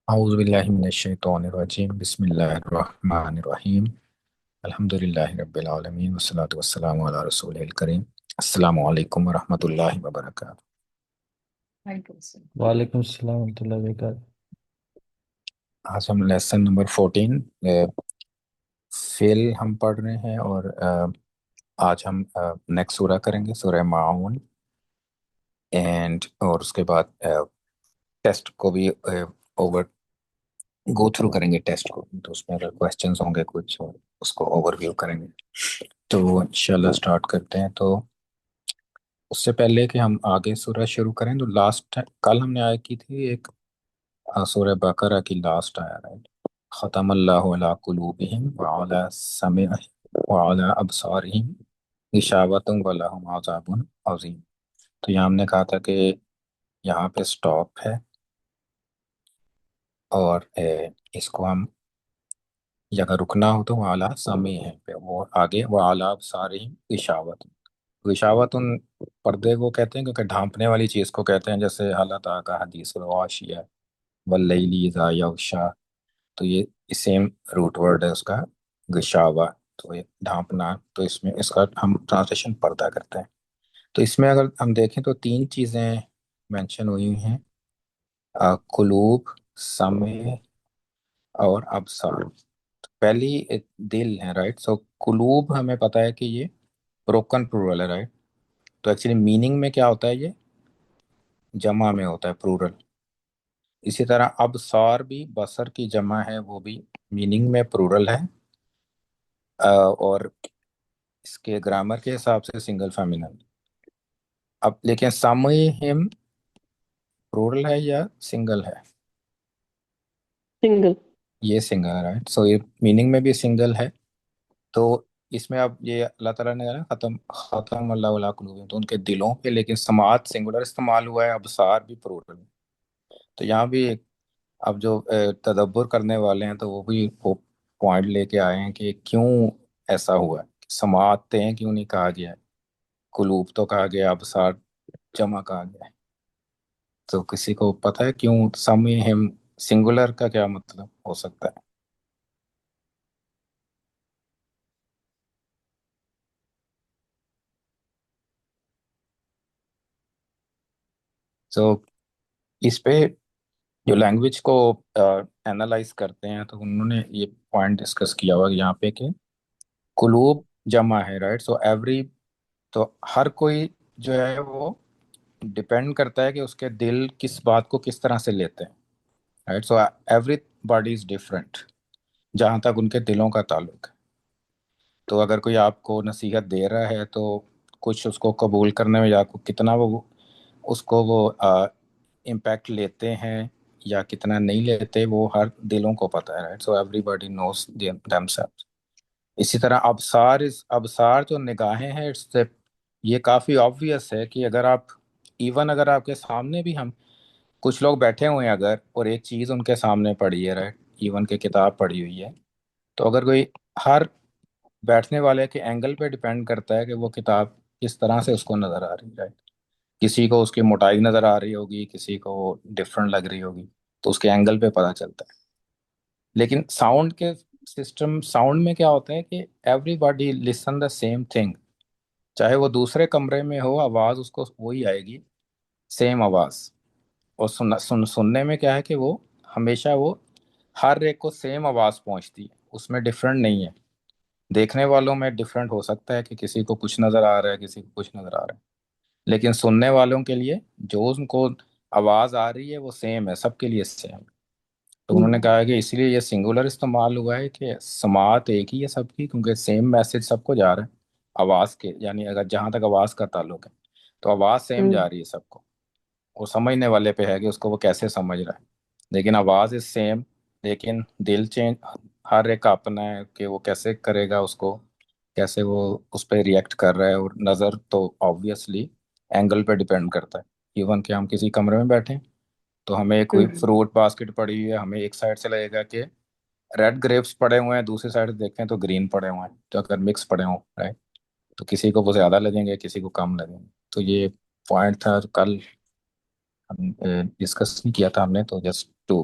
أعوذ بالله من الشيطان الرجيم بسم الله الرحمن الرحيم الحمد لله رب العالمين والصلاة والسلام على رسوله الكريم السلام علیکم ورحمۃ اللہ وبرکاتہ۔ وعلیکم السلام ورحمۃ اللہ وبرکاتہ۔ آج ہم لیسن نمبر 14 فعل ہم پڑھ رہے ہیں، اور آج ہم نیکسٹ سورہ کریں گے، سورہ معاون، اور اس کے بعد ٹیسٹ کو بھی اوور گو تھرو کریں گے ٹیسٹ کو، تو اس میں اگر کوشچنز ہوں گے کچھ اس کو اوور ویو کریں گے۔ تو انشاءاللہ سٹارٹ کرتے ہیں۔ تو اس سے پہلے کہ ہم آگے سورہ شروع کریں، تو لاسٹ کل ہم نے آیت کی تھی ایک سورہ بقرہ کی لاسٹ آیا ہے، ختم اللہ علی قلوبہم وعلی سمعہم وعلی ابصارہم غشاوۃ ولہم عذاب عظیم۔ تو یہاں ہم نے کہا تھا کہ یہاں پہ سٹاپ ہے، اور اس کو ہم یا اگر رکنا ہو تو وعلی سمعہم پہ، وہ آگے وعلی ابصارہم غشاوۃ۔ غشاوۃ ان پردے کو کہتے ہیں، کیونکہ ڈھانپنے والی چیز کو کہتے ہیں، جیسے اللہ تعالیٰ کا حدیث الغاشیہ واللیل اذا یغشا، تو یہ سیم روٹ ورڈ ہے اس کا، غشاوہ، تو یہ ڈھانپنا۔ تو اس میں اس کا ہم ٹرانسلیشن پردہ کرتے ہیں۔ تو اس میں اگر ہم دیکھیں تو تین چیزیں مینشن ہوئی ہیں، قلوب، سمع اور ابصار۔ پہلی ایک دل ہے، رائٹ؟ سو قلوب ہمیں پتہ ہے کہ یہ بروکن پلورل ہے، رائٹ؟ تو ایکچولی میننگ میں کیا ہوتا ہے، یہ جمع میں ہوتا ہے، پلورل۔ اسی طرح ابصار بھی بصر کی جمع ہے، وہ بھی میننگ میں پلورل ہے، اور اس کے گرامر کے حساب سے سنگل فیمینن۔ اب لیکن سمعہم پلورل ہے یا سنگل ہے؟ سنگل۔ یہ سنگل ہے، رائٹ؟ سو یہ میننگ میں بھی سنگل ہے۔ تو اس میں اب یہ اللہ تعالیٰ نے کہا ختم اللہ علی قلوبہم، تو ان کے دلوں پہ، لیکن سماعت سنگولر استعمال ہوا ہے، ابصار بھی پلورل۔ تو یہاں بھی اب جو تدبر کرنے والے ہیں تو وہ بھی وہ پوائنٹ لے کے آئے ہیں کہ کیوں ایسا ہوا ہے، سماعتیں کیوں نہیں کہا گیا ہے، قلوب تو کہا گیا، ابصار جمع کہا گیا ہے۔ تو کسی کو پتہ ہے کیوں سمعہم سنگولر کا کیا مطلب ہو سکتا ہے؟ تو اس پہ جو لینگویج کو اینالائز کرتے ہیں تو انہوں نے یہ پوائنٹ ڈسکس کیا ہوا یہاں پہ کہ قلوب جمع ہے، رائٹ؟ سو ایوری، تو ہر کوئی جو ہے وہ ڈپینڈ کرتا ہے کہ اس کے دل کس بات کو کس طرح سے لیتے ہیں، right? So every body is different جہاں تک ان کے دلوں کا تعلق ہے۔ تو اگر کوئی آپ کو نصیحت دے رہا ہے تو کچھ اس کو قبول کرنے میں یا کتنا وہ اس کو وہ امپیکٹ لیتے ہیں یا کتنا نہیں لیتے، وہ ہر دلوں کو پتہ ہے، رائٹ؟ سو ایوری باڈی نوز دیم سیلف۔ اسی طرح ابصار جو نگاہیں ہیں، یہ کافی آبویس ہے کہ اگر آپ ایون اگر آپ کے سامنے بھی ہم کچھ لوگ بیٹھے ہوئے ہیں اگر، اور ایک چیز ان کے سامنے پڑھی ہے، رائٹ؟ ایون کہ کتاب پڑھی ہوئی ہے، تو اگر کوئی ہر بیٹھنے والے کے اینگل پہ ڈیپینڈ کرتا ہے کہ وہ کتاب کس طرح سے اس کو نظر آ رہی ہے، رائٹ؟ کسی کو اس کی موٹائی نظر آ رہی ہوگی، کسی کو ڈفرنٹ لگ رہی ہوگی، تو اس کے اینگل پہ پتہ چلتا ہے۔ لیکن ساؤنڈ کے سسٹم، ساؤنڈ میں کیا ہوتا ہے کہ every body listen the same thing, چاہے وہ دوسرے کمرے میں ہو، آواز اس کو وہی آئے گی، سیم آواز۔ اور سننے میں کیا ہے کہ وہ ہمیشہ وہ ہر ایک کو سیم آواز پہنچتی ہے، اس میں ڈفرنٹ نہیں ہے۔ دیکھنے والوں میں ڈفرنٹ ہو سکتا ہے کہ کسی کو کچھ نظر آ رہا ہے، کسی کو کچھ نظر آ رہا ہے، لیکن سننے والوں کے لیے جو ان کو آواز آ رہی ہے وہ سیم ہے، سب کے لیے سیم۔ تو انہوں نے کہا کہ اس لیے یہ سنگولر استعمال ہوا ہے کہ سماعت ایک ہی ہے سب کی، کیونکہ سیم میسج سب کو جا رہا ہے آواز کے، یعنی اگر جہاں تک آواز کا تعلق ہے تو آواز سیم جا رہی ہے سب کو، وہ سمجھنے والے پہ ہے کہ اس کو وہ کیسے سمجھ رہا ہے، لیکن آواز از سیم، لیکن دل چینج ہر ایک کا اپنا ہے کہ وہ کیسے کرے گا، اس کو کیسے وہ اس پہ ریئیکٹ کر رہا ہے۔ اور نظر تو آبویسلی اینگل پہ ڈیپینڈ کرتا ہے، ایون کہ ہم کسی کمرے میں بیٹھیں تو ہمیں کوئی فروٹ باسکٹ پڑی ہوئی ہے، ہمیں ایک سائڈ سے لگے گا کہ ریڈ گریپس پڑے ہوئے ہیں، دوسری سائڈ سے دیکھیں تو گرین پڑے ہوئے ہیں، تو اگر مکس پڑے ہوں، رائٹ؟ تو کسی کو وہ زیادہ لگیں گے، کسی کو کم لگیں گے۔ تو یہ پوائنٹ تھا، کل ہم ڈسکس نہیں کیا تھا ہم نے، تو جسٹ ٹو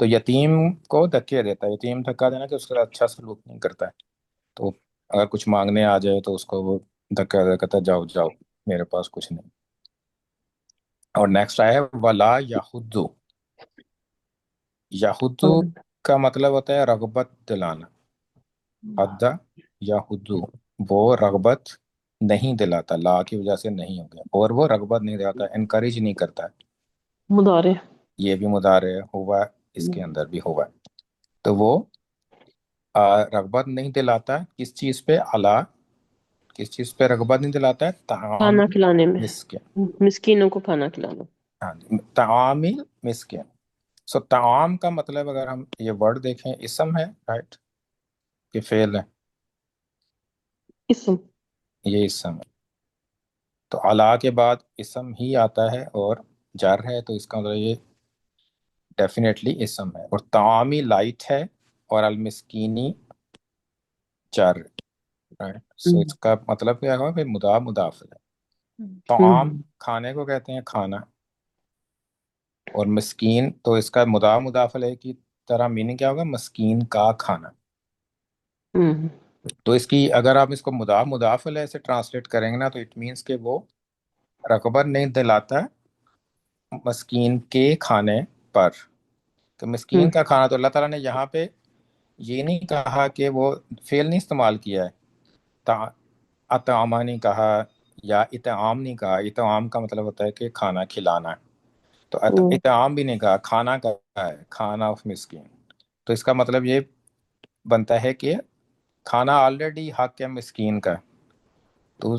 تو یتیم کو دھکے دیتا ہے، یتیم دھکا دینا کہ اس کے ساتھ اچھا سلوک نہیں کرتا ہے، تو اگر کچھ مانگنے آ جائے تو اس کو وہ دھکا دے کہتا ہے جاؤ جاؤ، میرے پاس کچھ نہیں۔ اور نیکسٹ آیا ہے ولا یحض، یحض اور کا مطلب ہوتا ہے رغبت دلانا، حد یا حدو، وہ رغبت نہیں دلاتا، لا کی وجہ سے نہیں ہو گیا، اور وہ رغبت نہیں دلاتا، انکریج نہیں کرتا ہے، مضارع. یہ بھی مضارع ہوا، اس کے اندر بھی ہوا، تو وہ رغبت نہیں دلاتا کس چیز پہ، اللہ کس چیز پہ رغبت نہیں دلاتا ہے، تعام کھانا کھلانے میں، مسکن، مسکینوں کو کھانا کھلانا. ہاں جی، تعام مسکن۔ سو تعام کا مطلب اگر ہم یہ ورڈ دیکھیں، اسم ہے رائٹ کہ فعل ہے؟ اسم. یہ اسم ہے، تو علا کے بعد اسم ہی آتا ہے اور جر ہے، تو اس کا مطلب یہ ڈیفینیٹلی اسم ہے، اور تعامی لائٹ ہے، اور المسکینی جر، right؟ سو اس کا مطلب کیا ہوگا کہ مضاف مضاف ہے، طعام کھانے کو کہتے ہیں کھانا، اور مسکین تو اس کا مضاف مضاف علیہ کی طرح میننگ کیا ہوگا، مسکین کا کھانا۔ تو اس کی اگر آپ اس کو مضاف مضاف علیہ سے ٹرانسلیٹ کریں گے نا، تو اٹ مینس کہ وہ رغبت نہیں دلاتا مسکین کے کھانے پر، تو مسکین کا کھانا، تو اللہ تعالیٰ نے یہاں پہ یہ نہیں کہا کہ وہ فعل نہیں استعمال کیا ہے، اطعامہ نہیں کہا یا اطعام نہیں کہا، اطعام کا مطلب ہوتا ہے کہ کھانا کھلانا، تو اطعام بھی نہیں کہا، کھانا کہا ہے، کھانا آف مسکین، تو اس کا مطلب یہ بنتا ہے کہ کھانا آلریڈی حق ہے مسکین کا، تو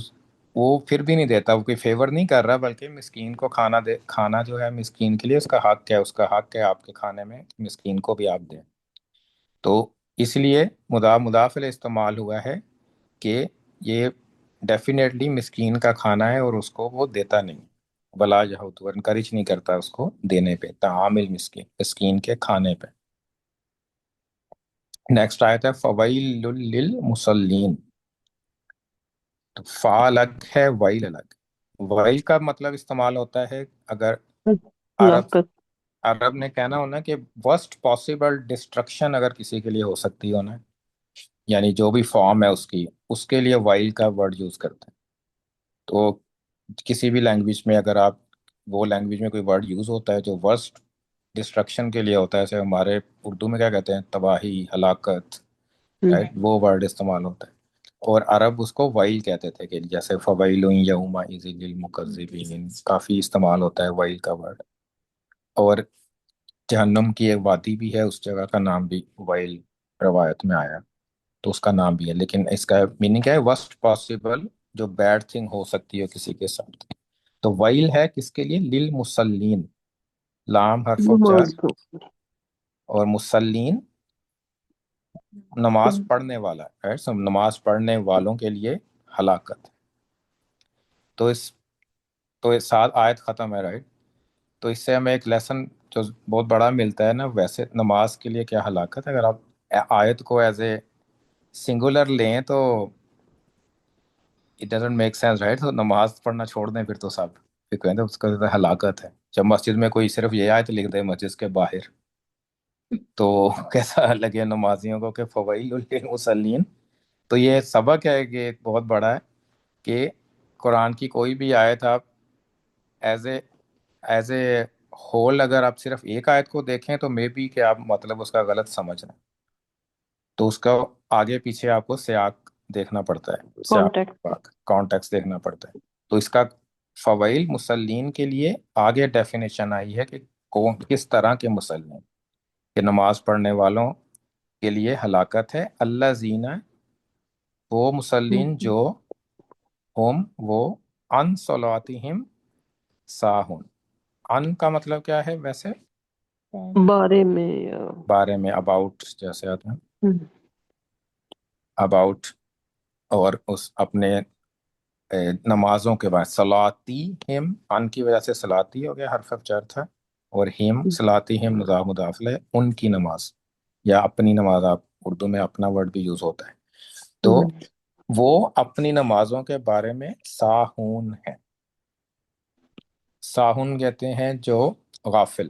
وہ پھر بھی نہیں دیتا، وہ کوئی فیور نہیں کر رہا، بلکہ مسکین کو کھانا دے، کھانا جو ہے مسکین کے لیے اس کا حق ہے، اس کا حق ہے آپ کے کھانے میں مسکین کو بھی آپ دیں، تو اس لیے مضاف مضاف علیہ استعمال ہوا ہے کہ یہ ڈیفینیٹلی مسکین کا کھانا ہے، اور اس کو وہ دیتا نہیں، بلا یہود انکریج نہیں کرتا اس کو دینے پہ، طعام المسکین، مسکین کے کھانے پہ۔ نیکسٹ آیت ہے فویل للمصلین، تو فا الگ ہے، ویل الگ، ویل کا مطلب استعمال ہوتا ہے اگر عرب ہلاکت. عرب نے کہنا ہونا کہ ورسٹ پاسبل ڈسٹرکشن اگر کسی کے لیے ہو سکتی ہو نا، یعنی جو بھی فارم ہے اس کی، اس کے لیے وائل کا ورڈ یوز کرتے ہیں، تو کسی بھی لینگویج میں اگر آپ، وہ لینگویج میں کوئی ورڈ یوز ہوتا ہے جو ورسٹ ڈسٹرکشن کے لیے ہوتا ہے، جیسے ہمارے اردو میں کیا کہتے ہیں، تباہی، ہلاکت، رائٹ، وہ ورڈ استعمال ہوتا ہے، اور عرب اس کو وائل کہتے تھے، کہ جیسے فویل یومئذ للمکذبین، کافی استعمال ہوتا ہے وائل کا ورڈ، اور جہنم کی ایک وادی بھی ہے، اس جگہ کا نام بھی وائل روایت میں آیا، تو اس کا نام بھی ہے، لیکن اس کا میننگ کیا ہے، ورسٹ پاسبل، جو بیڈ تھنگ ہو سکتی ہے کسی کے ساتھ، تو ویل ہے کس کے لیے، للمصلین، لام حرف جر، نماز کو. اور مسلین نماز پڑھنے والا، right؟ سب نماز پڑھنے والوں کے لیے ہلاکت، تو اس تو اس ساتھ آیت ختم ہے، رائٹ، تو اس سے ہمیں ایک لیسن جو بہت بڑا ملتا ہے نا، ویسے نماز کے لیے کیا ہلاکت ہے، اگر آپ آیت کو ایز اے سنگولر لیں تو it doesn't make sense, right, تو نماز پڑھنا چھوڑ دیں پھر تو سب، پھر کہیں تو اس کا تو ہلاکت ہے، جب مسجد میں کوئی صرف یہ آیت لکھ دے مسجد کے باہر، تو کیسا لگے نمازیوں کو کہ فویل للمصلین، تو یہ سبق ہے کہ ایک بہت بڑا ہے کہ قرآن کی کوئی بھی آیت آپ as a as a whole اگر آپ صرف ایک آیت کو دیکھیں تو مے بی کہ آپ مطلب اس کا غلط سمجھ رہے ہیں، تو اس کا آگے پیچھے آپ کو سیاق دیکھنا پڑتا ہے، کانٹیکٹ. سیاق کانٹیکس دیکھنا پڑتا ہے، تو اس کا فوائل مسلین کے لیے آگے ڈیفینیشن آئی ہے کہ کون کس طرح کے مسلین، کہ نماز پڑھنے والوں کے لیے ہلاکت ہے، اللہ زینہ، وہ مسلین جو ہم وہ ان صلاتہم ساہون، ان کا مطلب کیا ہے ویسے، بارے میں بارے میں، اباؤٹ جیسے آتے ہیں، ہم، اباؤٹ، اور اس اپنے نمازوں کے بعد، صلاتی ہم، ان کی وجہ سے صلاتی ہو گیا، حرف جر تھا، اور ہم صلاتی ہم مضاف مضاف ہے، ان کی نماز، یا اپنی نماز، آپ اردو میں اپنا ورڈ بھی یوز ہوتا ہے، تو وہ اپنی نمازوں کے بارے میں ساہون ہے، ساہون کہتے ہیں جو غافل،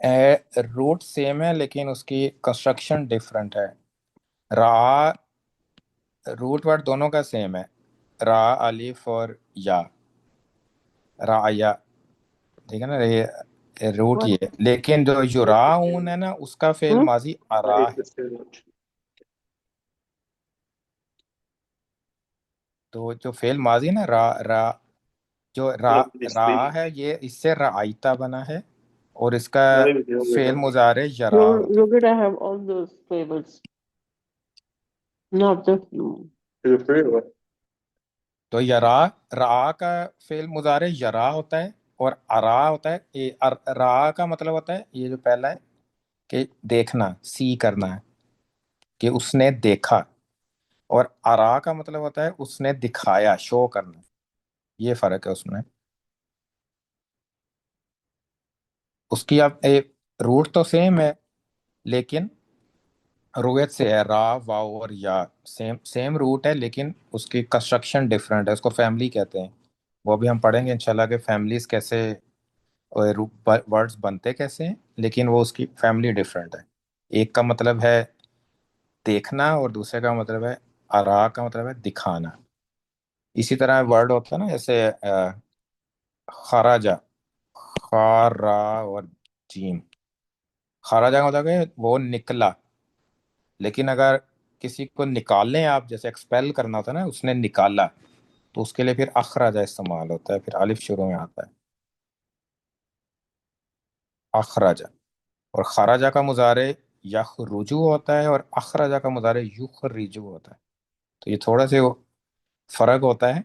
روٹ سیم ہے لیکن اس کی کنسٹرکشن ڈفرینٹ ہے. را، روٹ ورڈ دونوں کا سیم ہے، را الف اور یا، رایا، ٹھیک ہے نا، یہ روٹ What? یہ ہے. لیکن جو یراؤن ہے نا اس کا فعل Hmm? ماضی ارا ہے. تو جو فعل ماضی ہے نا را را، جو را را ہے یہ اس سے رعایتا بنا ہے، اور اس کا فعل مضارع یرا ہوتا You're gonna have all those flavors. Not just you. ہے. تو یرا، را کا فعل مضارع یرا ہوتا ہے، اور ارا ہوتا ہے. یہ را کا مطلب ہوتا ہے یہ جو پہلا ہے کہ دیکھنا، سی کرنا ہے، کہ اس نے دیکھا. اور ارا کا مطلب ہوتا ہے اس نے دکھایا، شو کرنا. یہ فرق ہے اس میں. اس کی اب ایک روٹ تو سیم ہے لیکن رویت سے ہے، را واو اور یا سیم سیم روٹ ہے لیکن اس کی کنسٹرکشن ڈفرینٹ ہے. اس کو فیملی کہتے ہیں. وہ بھی ہم پڑھیں گے انشاءاللہ کہ فیملیز کیسے، ورڈز بنتے کیسے ہیں، لیکن وہ اس کی فیملی ڈفرینٹ ہے. ایک کا مطلب ہے دیکھنا اور دوسرے کا مطلب ہے، ارا کا مطلب ہے دکھانا. اسی طرح ورڈ ہوتا ہے نا جیسے خراجہ، خارا اور جیم. خراجہ کا مطلب ہے وہ نکلا. لیکن اگر کسی کو نکالیں آپ، جیسے ایکسپیل کرنا ہوتا ہے نا، اس نے نکالا، تو اس کے لیے پھر اخراجہ استعمال ہوتا ہے، پھر الف شروع میں آتا ہے، اخراجہ. اور خراجہ کا مضارع یخرجو ہوتا ہے، اور اخراجہ کا مضارع یخرجو ہوتا ہے. تو یہ تھوڑا سے فرق ہوتا ہے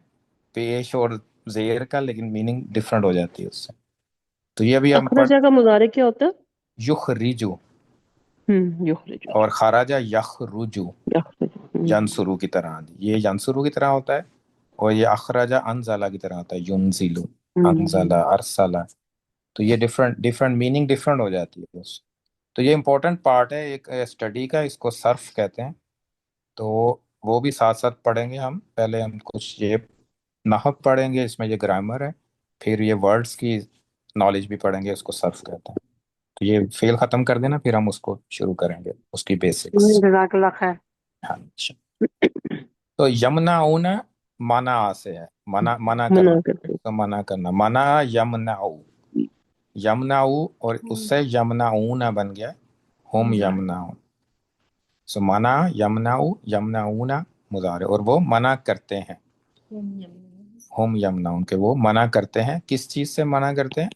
پیش اور زیر کا، لیکن میننگ ڈفرنٹ ہو جاتی ہے اس سے. تو یہ ابھی ہم پڑھ، اخرجہ کا مضارع کیا ہوتا ہے؟ یخرجو، یخرج. اور خراجہ یخرجو، یخرج. ینصرو کی طرح. یہ ینصرو کی طرح ہوتا ہے، اور یہ اخراجہ انزلہ کی طرح ہوتا ہے، ینزلو، انزلہ، ارسلہ. تو یہ ڈفرنٹ ڈفرنٹ میننگ ڈفرنٹ ہو جاتی ہے اس. تو یہ امپورٹنٹ پارٹ ہے ایک اسٹڈی کا، اس کو صرف کہتے ہیں. تو وہ بھی ساتھ ساتھ پڑھیں گے ہم. پہلے ہم کچھ یہ نحو پڑھیں گے، اس میں یہ گرامر ہے. پھر یہ ورڈز کی نالج بھی پڑھیں گے، اس کو صرف کہتے ہیں. تو یہ فیل ختم کر دینا، پھر ہم اس کو شروع کریں گے، اس کی بیسکس. جزاک اللہ خیر. ہاں اچھا. تو یمنعون منع سے ہے، منع منع کرنا. منع کرتے. تو منع کرنا، منع یمنعو، یمنعو، اور اس سے یمنعون بن گیا، ہم یمنعون. سو منع یمنعو، یمنعون مضارع، اور وہ منع کرتے ہیں. ہم یمنعون، کہ وہ منع کرتے ہیں. کس چیز سے منع کرتے ہیں؟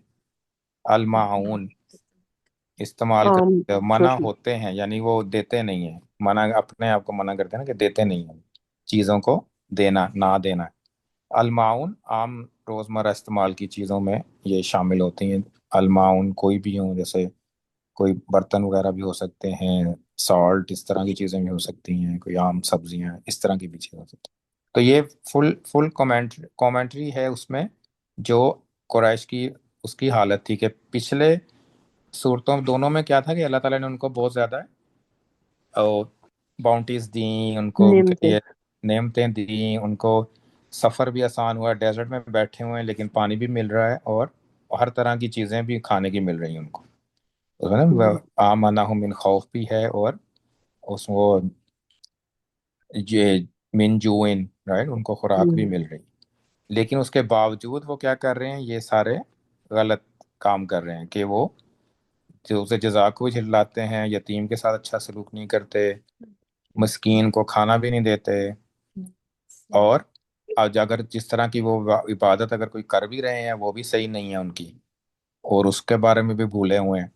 المعون استعمال عام کرتے ہیں. منع چھوٹی. ہوتے ہیں یعنی وہ دیتے نہیں ہیں. منع اپنے آپ کو منع کرتے ہیں نا، کہ دیتے نہیں ہیں چیزوں کو، دینا، نہ دینا. المعون عام روزمرہ استعمال کی چیزوں میں یہ شامل ہوتی ہیں. المعون کوئی بھی ہوں، جیسے کوئی برتن وغیرہ بھی ہو سکتے ہیں، سالٹ، اس طرح کی چیزیں بھی ہو سکتی ہیں، کوئی عام سبزیاں، اس طرح کی بھی چیزیں ہو سکتی ہیں. تو یہ فل کومنٹری ہے اس میں، جو قریش کی اس کی حالت تھی کہ پچھلے صورتوں دونوں میں کیا تھا کہ اللہ تعالیٰ نے ان کو بہت زیادہ باؤنٹیز دیں، ان کو ان کے نعمتیں. لیے نعمتیں دیں، ان کو سفر بھی آسان ہوا. ڈیزرٹ میں بیٹھے ہوئے ہیں لیکن پانی بھی مل رہا ہے، اور ہر طرح کی چیزیں بھی کھانے کی مل رہی ہیں ان کو. آمنہم من خوف بھی ہے، اور اس وہ یہ من جوئن، رائٹ، ان کو خوراک بھی مل رہی. لیکن اس کے باوجود وہ کیا کر رہے ہیں؟ یہ سارے غلط کام کر رہے ہیں، کہ وہ جو اسے جزا کو جھلاتے ہیں، یتیم کے ساتھ اچھا سلوک نہیں کرتے، مسکین کو کھانا بھی نہیں دیتے. اور آج اگر جس طرح کی وہ عبادت اگر کوئی کر بھی رہے ہیں، وہ بھی صحیح نہیں ہے ان کی، اور اس کے بارے میں بھی بھولے ہوئے ہیں،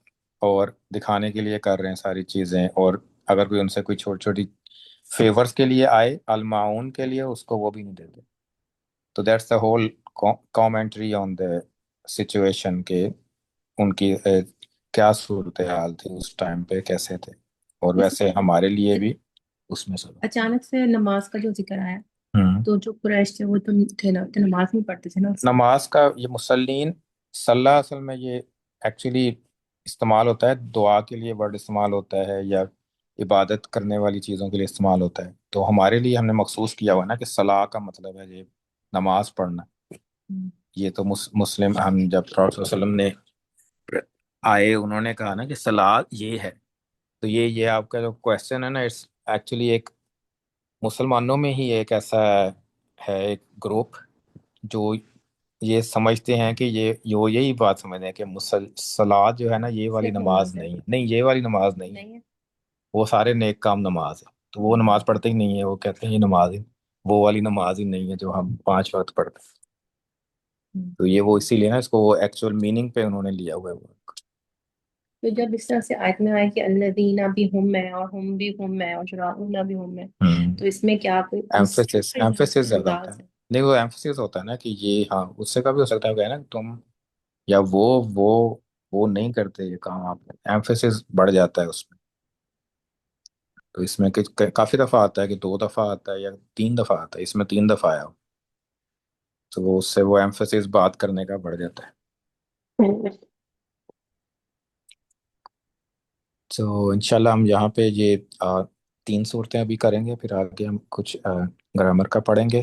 اور دکھانے کے لیے کر رہے ہیں ساری چیزیں. اور اگر کوئی ان سے کوئی چھوٹی چھوٹی فیورز کے لیے آئے، المعون کے لیے، اس کو وہ بھی نہیں دیتے. تو that's the whole commentary on the situation, کہ ان کی کیا صورتحال تھی اس ٹائم پہ، کیسے تھے. اور ویسے ہمارے لیے بھی اس میں سب اچانک سے نماز کا جو ذکر آیا، ہوں. تو جو قریش تھے وہ تو تھے نا، تو نماز نہیں پڑھتے تھے نا. نماز کا یہ مسلین صلاح اصل میں یہ ایکچولی استعمال ہوتا ہے، دعا کے لیے ورڈ استعمال ہوتا ہے، یا عبادت کرنے والی چیزوں کے لیے استعمال ہوتا ہے. تو ہمارے لیے ہم نے مخصوص کیا ہوا نا کہ صلاح کا مطلب ہے یہ نماز پڑھنا. یہ تو مسلم، ہم جب پروفیٹ صلی اللہ علیہ وسلم نے آئے انہوں نے کہا نا کہ سلاد یہ ہے، تو یہ آپ کا جو کوشچن ہے نا، اٹس ایکچولی ایک مسلمانوں میں ہی ایک ایسا ہے ایک گروپ جو یہ سمجھتے ہیں کہ یہی بات سمجھتے ہیں کہ سلاد جو ہے نا یہ والی صرف نماز نماز ہے، نہیں ہے، نہیں یہ والی نماز نہیں ہے، نہیں ہے۔ وہ سارے نیک کام نماز ہے، تو وہ نماز پڑھتے ہی نہیں ہے، وہ کہتے ہیں یہ نماز ہی وہ والی نماز ہی نہیں ہے جو ہم 5 وقت پڑھتے ہیں۔ تو یہ وہ اسی لیے نا اس کو وہ ایکچوئل میننگ پہ انہوں نے لیا ہوا ہے وہ۔ تو جب اس طرح سے آیت میں آئے کہ الذین بھی ہم میں اور ہم بھی ہم میں اور شراؤنا بھی ہم میں، تو اس میں کیا کوئی ایمفیسس ایمفیسس زیادہ ہوتا انداز ہے، ہے؟ نہیں وہ ایمفیسس ہوتا ہے نا کہ یہ ہاں اس سے کا بھی ہو سکتا ہے کہ نا تم یا وہ نہیں کرتے یہ کام، آپ ایمفیسس بڑھ جاتا ہے اس میں۔ تو اس میں کافی دفعہ آتا ہے کہ 2 دفعہ آتا ہے یا 3 دفعہ آتا ہے، اس میں 3 دفعہ آیا ہو، تو وہ اس سے وہ ایمفیسس بات کرنے کا بڑھ جاتا ہے۔ تو انشاءاللہ ہم یہاں پہ یہ 3 صورتیں ابھی کریں گے، پھر آگے ہم کچھ گرامر کا پڑھیں گے،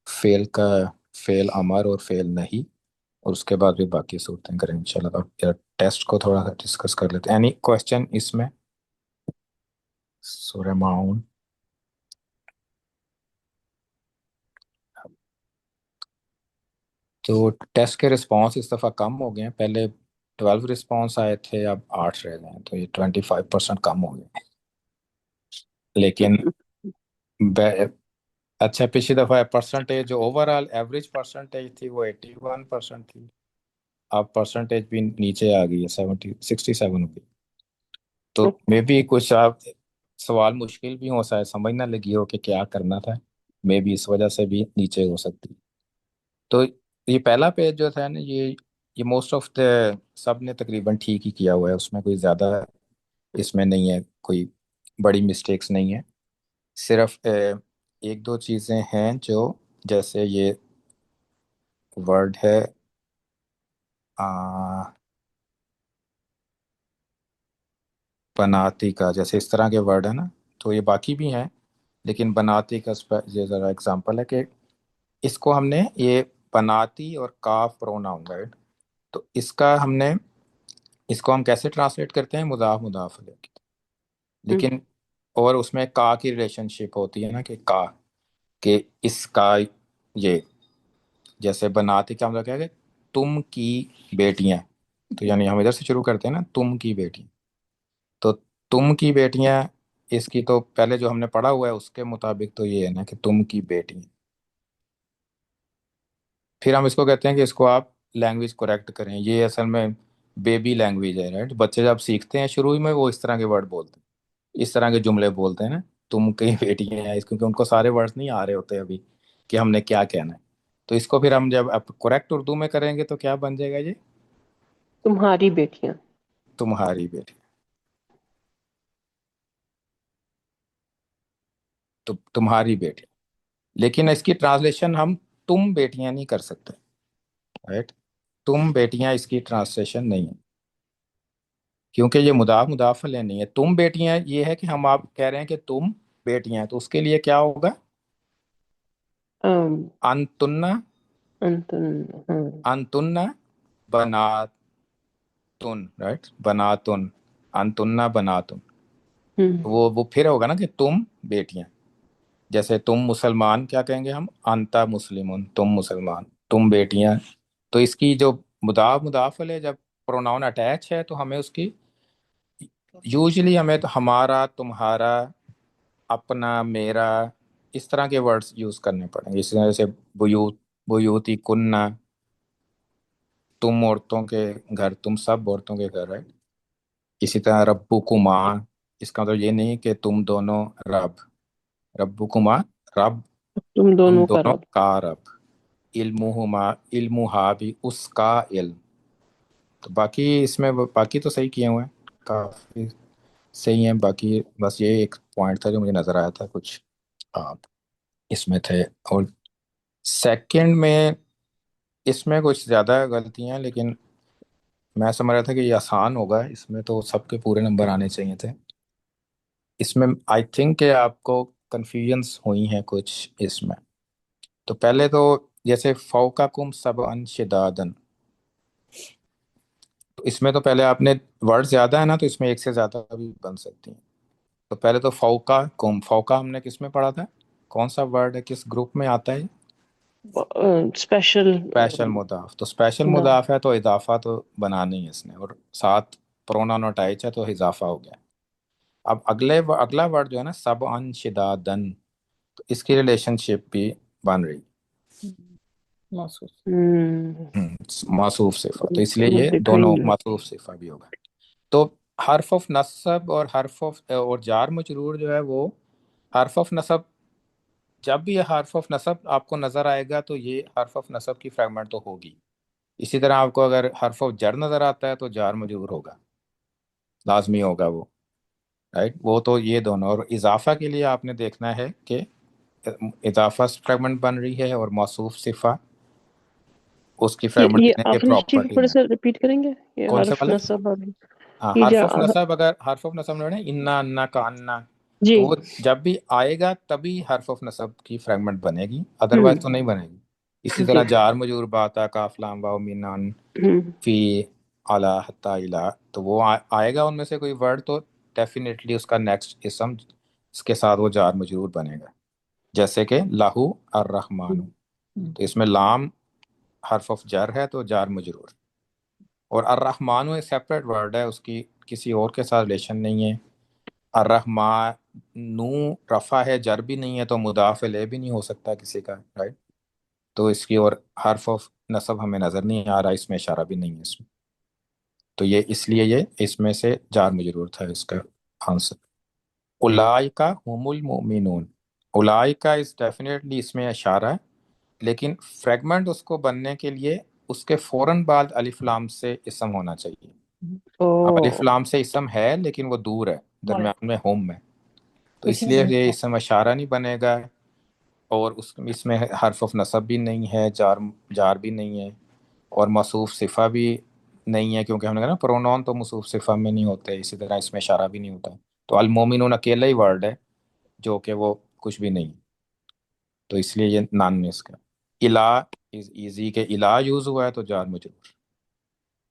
فعل کا، فعل امر اور فعل نہیں، اور اس کے بعد بھی باقی صورتیں کریں گے انشاءاللہ۔ اب ٹیسٹ کو تھوڑا سا ڈسکس کر لیتے ہیں، اینی کوشچن اس میں؟ سورہ معاون، تو ٹیسٹ کے رسپانس اس دفعہ کم ہو گئے ہیں، پہلے 12 رسپانس آئے تھے، اب 8 رہ گئے ہیں، تو یہ 25% کم ہو گئے، لیکن اچھا پچھلی دفعہ پرسنٹیج جو اوور آل ایوریج پرسنٹیج تھی وہ 81% تھی، اب پرسنٹیج بھی نیچے آ گئی ہے، 67 ہو گئی، تو مے بی کچھ آپ سوال مشکل بھی ہو سکتا سمجھ نہ لگی ہو کہ کیا کرنا تھا، مے بی اس وجہ سے بھی نیچے ہو سکتی۔ تو یہ پہلا پیج جو تھا نا یہ موسٹ آف دا سب نے تقریباً ٹھیک ہی کیا ہوا ہے، اس میں کوئی زیادہ اس میں نہیں ہے، کوئی بڑی مسٹیکس نہیں ہے، صرف 1 2 چیزیں ہیں جو جیسے یہ ورڈ ہے بناتی کا، جیسے اس طرح کے ورڈ ہے نا، تو یہ باقی بھی ہیں، لیکن بناتی کا یہ ذرا اگزامپل ہے کہ اس کو ہم نے یہ بناتی اور کاف پروناؤن، رائٹ، تو اس کا ہم نے اس کو ہم کیسے ٹرانسلیٹ کرتے ہیں؟ مضاف مضاف علیہ کی، لیکن اور اس میں کا کی ریلیشن شپ ہوتی ہے نا کہ اس کا یہ جیسے بناتی کا مطلب کیا ہے کہ تم کی بیٹیاں، تو یعنی ہم ادھر سے شروع کرتے ہیں نا، تم کی بیٹی، تو تم کی بیٹیاں، اس کی تو پہلے جو ہم نے پڑھا ہوا ہے اس کے مطابق تو یہ ہے نا کہ تم کی بیٹی، پھر ہم اس کو کہتے ہیں کہ اس کو آپ لینگویج کریکٹ کریں، یہ اصل میں بیبی لینگویج ہے، رائٹ، بچے جب سیکھتے ہیں شروع میں وہ اس طرح کے ورڈ بولتے ہیں، اس طرح کے جملے بولتے ہیں نا، تم کی بیٹی ہیں، کیونکہ ان کو سارے ورڈز نہیں آ رہے ہوتے ابھی کہ ہم نے کیا کہنا ہے، تو اس کو پھر ہم جب کریکٹ اردو میں کریں گے تو کیا بن جائے گا یہ؟ تمہاری بیٹیاں۔ تمہاری بیٹی، تو تمہاری بیٹی، لیکن اس کی ٹرانسلیشن ہم تم بیٹیاں نہیں کر سکتے، رائٹ، تم بیٹیاں اس کی ٹرانسلیشن نہیں ہے، کیونکہ یہ مضاف علیہ نہیں ہے، تم بیٹیاں یہ ہے کہ ہم آپ کہہ رہے ہیں کہ تم بیٹیاں ہیں، تو اس کے لیے کیا ہوگا؟ ام، انتن، انتن، ہاں۔ انتن بناتن، رائٹ، بناتن، انتن بناتن، ہم، وہ پھر ہوگا نا کہ تم بیٹیاں، جیسے تم مسلمان کیا کہیں گے ہم؟ انتا مسلمون، تم مسلمان، تم بیٹیاں، تو اس کی جو مضاف علیہ جب پروناؤن اٹیچ ہے تو ہمیں اس کی یوزلی ہمیں تو ہمارا، تمہارا، اپنا، میرا، اس طرح کے ورڈز یوز کرنے پڑیں گے، اس طرح سے بیوتی کننا، تم عورتوں کے گھر، تم سب عورتوں کے گھر، رائٹ، اسی طرح ربکما، اس کا تو یہ نہیں کہ تم دونوں رب، ربکما رب، تم تم دونوں کا دونوں رب۔ کا رب، علمہما، علمہا بھی اس کا علم، تو باقی اس میں باقی تو صحیح کیے ہوئے ہیں، کافی صحیح ہیں، باقی بس یہ ایک پوائنٹ تھا جو مجھے نظر آیا تھا کچھ آ، اس میں تھے، اور سیکنڈ میں اس میں کچھ زیادہ غلطیاں، لیکن میں سمجھ رہا تھا کہ یہ آسان ہوگا، اس میں تو سب کے پورے نمبر آنے چاہیے تھے، اس میں آئی تھنک کہ آپ کو کنفیوژنس ہوئی ہیں کچھ اس میں، تو پہلے تو جیسے فوقکم سبعا شدادن، تو تو اس میں تو پہلے آپ نے ورڈ زیادہ ہے نا، تو اس میں ایک سے زیادہ بھی بن سکتی ہیں. تو پہلے تو فوقا کم، فوقا ہم نے کس میں پڑھا تھا؟ کون سا ورڈ ہے، کس گروپ میں آتا ہے؟ اسپیشل اسپیشل مضاف. تو اسپیشل نہ. مضاف ہے تو اضافہ تو بنانا ہی ہے اس نے، اور ساتھ پرونان اٹائچ ہے تو اضافہ ہو گیا. اب اگلا ورڈ جو ہے نا، سب ان شدادن، تو اس کی ریلیشن شپ بھی بن رہی. موصوف. موصوف صفہ، تو اس لیے یہ دونوں ڈپینڈ. موصوف صفہ بھی ہوگا. تو حرف آف نصب اور حرف آف اور جار مجرور جو ہے وہ حرف آف نصب، جب بھی یہ حرف آف نصب آپ کو نظر آئے گا تو یہ حرف آف نصب کی فریگمنٹ تو ہوگی. اسی طرح آپ کو اگر حرف آف جر نظر آتا ہے تو جار مجرور ہوگا، لازمی ہوگا وہ، رائٹ. وہ تو یہ دونوں. اور اضافہ کے لیے آپ نے دیکھنا ہے کہ اضافہ فریگمنٹ بن رہی ہے اور موصوف صفہ اس کی فریگمنٹ یہ بننے کے آخری چیز پراپرٹی تھوڑا میں. سا ریپیٹ کریں گے؟ یہ کون سے حرف والے؟ نصب ہاں، یہ حرف جو آف نصب، اگر حرف آف نصب نے انا انا کا انا، جی. تو وہ جب بھی آئے گا تبھی حرف آف نصب کی فریگمنٹ بنے گی، ہوں. ادروائز تو نہیں بنے گی. اسی جی. طرح جار مجرور باتا کاف لام واو مین ان ہوں. فی اعلیٰ حتی الا، تو وہ آئے گا ان میں سے کوئی ورڈ تو ڈیفینیٹلی اس کا نیکسٹ اسم اس کے ساتھ وہ جار مجرور بنے گا. جیسے کہ لاہو الرحمن، تو اس میں لام حرف آف جر ہے تو جار مجرور. اور الرحمن ایک سیپریٹ ورڈ ہے، اس کی کسی اور کے ساتھ ریلیشن نہیں ہے. الرحمن رفع ہے، جر بھی نہیں ہے، تو مضاف الیہ بھی نہیں ہو سکتا کسی کا، رائٹ. تو اس کی اور حرف آف نصب ہمیں نظر نہیں آ رہا، اس میں اشارہ بھی نہیں ہے اس میں. تو یہ اس لیے یہ اس میں سے جار مجرور تھا اس کا آنسر. اولئک هم المؤمنون، اولئک از ڈیفینیٹلی اس میں اشارہ ہے، لیکن فریگمنٹ اس کو بننے کے لیے اس کے فوراً بعد الف لام سے اسم ہونا چاہیے. اب الف او. لام سے اسم ہے لیکن وہ دور ہے، درمیان میں ہوم میں، تو اس لیے یہ اسم اشارہ نہیں بنے گا. اور اس میں حرف آف نصب بھی نہیں ہے، جار بھی نہیں ہے، اور موصوف صفہ بھی نہیں ہے، کیونکہ ہم نے کہا نا پرونون تو موصوف صفہ میں نہیں ہوتے. اسی طرح اس میں اشارہ بھی نہیں ہوتا. تو المومنون اکیلا ہی ورڈ ہے جو کہ وہ کچھ بھی نہیں، تو اس لیے یہ نان میں اس کا. الا از ایزی کے الا یوز ہوا ہے تو جار مجرور.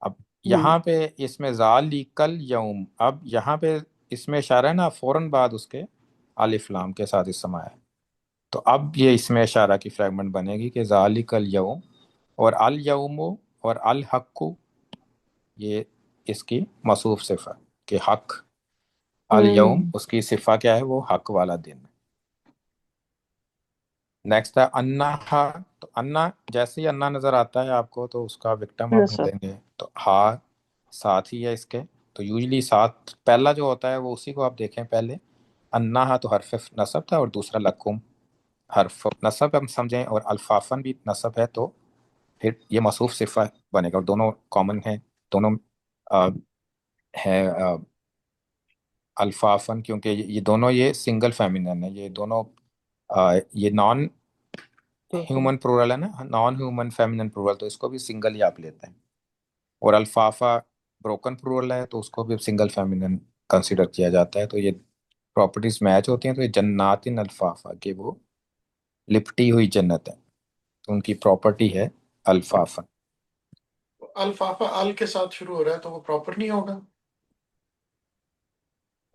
اب یہاں پہ اس میں ذالکل یوم، اب یہاں پہ اس میں اشارہ ہے نا، فوراً بعد اس کے الف لام کے ساتھ اسم آیا ہے. تو اب یہ اس میں اشارہ کی فریگمنٹ بنے گی کہ ذالکل یوم، اور الیوم اور الحق، یہ اس کی موصوف صفہ کہ حق. الیوم اس کی صفہ کیا ہے؟ وہ حق والا دن. نیکسٹ ہے انہا، تو انا جیسے ہی انا نظر آتا ہے آپ کو تو اس کا وکٹم آپ نصب. ڈھونڈیں گے، تو ہا ساتھ ہی ہے اس کے. تو یوزلی ساتھ پہلا جو ہوتا ہے وہ اسی کو آپ دیکھیں پہلے. انہا تو حرف نصب تھا، اور دوسرا لکم حرف نصب ہم سمجھیں، اور الفافن بھی نصب ہے، تو پھر یہ موصوف صفہ بنے گا. اور دونوں کامن ہیں، دونوں ہے الفافن، کیونکہ یہ دونوں یہ سنگل فیمینن ہے، یہ دونوں یہ نان ہیومن پلورل ہے نا، نان ہیومن فیمینن پلورل، تو اس کو بھی سنگل ہی آپ لیتے ہیں. اور الفافا بروکن پلورل ہے تو اس کو بھی سنگل فیمینن کنسیڈر کیا جاتا ہے. تو یہ پراپرٹیز میچ ہوتی ہیں. تو یہ جنات الفافا، کہ وہ لپٹی ہوئی جنت ہے، تو ان کی پراپرٹی ہے الفافا. الفافا ال کے ساتھ شروع ہو رہا ہے تو وہ پراپر نہیں ہوگا؟